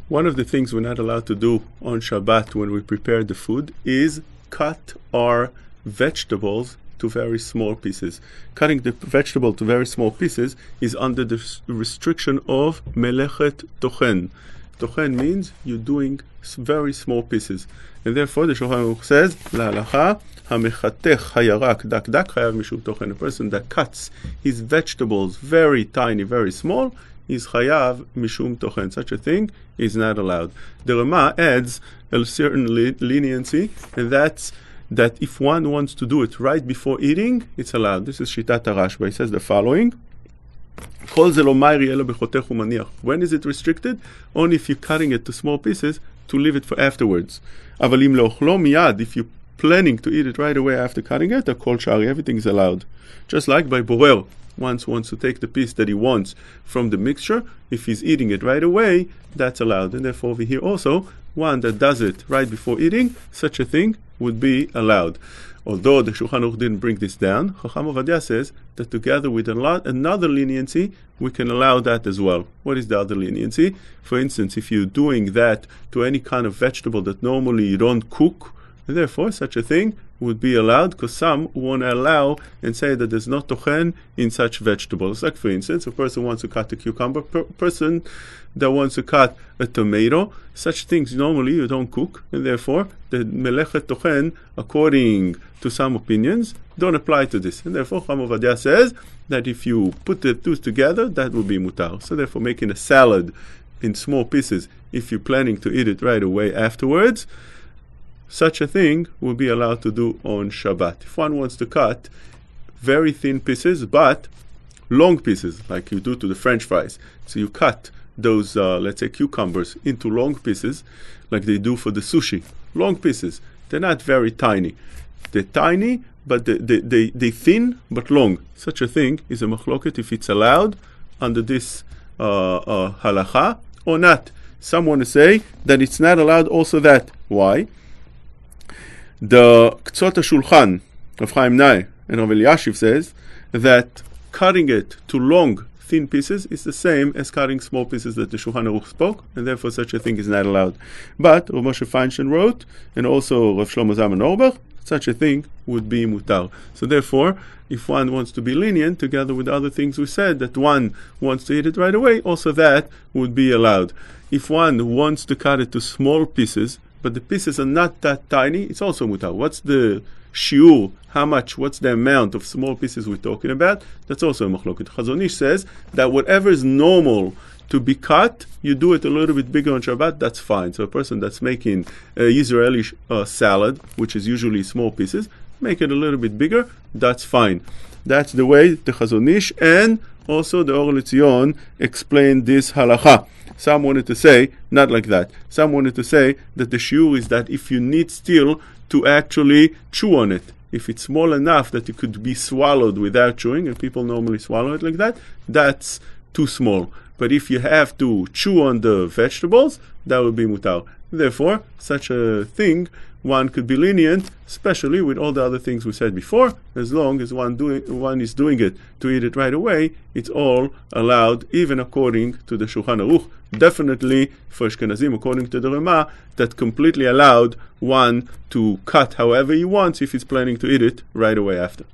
One of the things we're not allowed to do on Shabbat when we prepare the food is cut our vegetables to very small pieces. Cutting the vegetable to very small pieces is under the restriction of melechet tochen. Tochen means you're doing very small pieces. And therefore the Shulchan Aruch says, La'alacha, hamechatech hayarak dak dak chayav mishum tochen. A person that cuts his vegetables very tiny, very small, is chayav mishum tochen. Such a thing is not allowed. The Rama adds a certain leniency, and that's that if one wants to do it right before eating, it's allowed. This is Shitat Rashba. He says the following: when is it restricted? Only if you're cutting it to small pieces to leave it for afterwards. If you're planning to eat it right away after cutting it, Kollel Shaarei, everything is allowed. Just like by borer, once wants to take the piece that he wants from the mixture, if he's eating it right away, that's allowed. And therefore over here also, one that does it right before eating, such a thing would be allowed. Although the Shulchan Aruch didn't bring this down, Chacham Ovadia says that together with another leniency, we can allow that as well. What is the other leniency? For instance, if you're doing that to any kind of vegetable that normally you don't cook, and therefore such a thing would be allowed, because some want to allow and say that there's no tochen in such vegetables. Like for instance, a person wants to cut a cucumber, person that wants to cut a tomato, such things normally you don't cook, and therefore the melechet tochen, according to some opinions, don't apply to this. And therefore Chacham Ovadia says that if you put the two together, that will be mutar. So therefore making a salad in small pieces, if you're planning to eat it right away afterwards, such a thing will be allowed to do on Shabbat. If one wants to cut very thin pieces, but long pieces, like you do to the French fries, so you cut those, let's say, cucumbers into long pieces, like they do for the sushi. Long pieces. They're not very tiny. They're tiny, but they thin, but long. Such a thing is a machloket if it's allowed under this halacha or not. Some want to say that it's not allowed also that. Why? The Ktsot HaShulchan of Chaim Nai and of Eliashiv says that cutting it to long, thin pieces is the same as cutting small pieces that the Shulchan Aruch spoke, and therefore such a thing is not allowed. But Rav Moshe Feinstein wrote, and also Rav Shlomo Zalman Auerbach, such a thing would be mutar. So therefore, if one wants to be lenient, together with other things we said, that one wants to eat it right away, also that would be allowed. If one wants to cut it to small pieces, but the pieces are not that tiny, it's also mutar. What's the shiur? How much? What's the amount of small pieces we're talking about? That's also a machloket. Chazon Ish says that whatever is normal to be cut, you do it a little bit bigger on Shabbat, that's fine. So a person that's making a Israeli salad, which is usually small pieces, make it a little bit bigger, that's fine. That's the way the Chazon Ish and also the Or LeTzion explained this halacha. Some wanted to say, not like that. Some wanted to say that the shiur is that if you need still to actually chew on it, if it's small enough that it could be swallowed without chewing, and people normally swallow it like that, that's too small. But if you have to chew on the vegetables, that would be mutar. Therefore, such a thing, one could be lenient, especially with all the other things we said before. As long as one is doing it to eat it right away, it's all allowed, even according to the Shulchan Aruch. Definitely for Ashkenazim, according to the Rama, that completely allowed one to cut however he wants if he's planning to eat it right away after.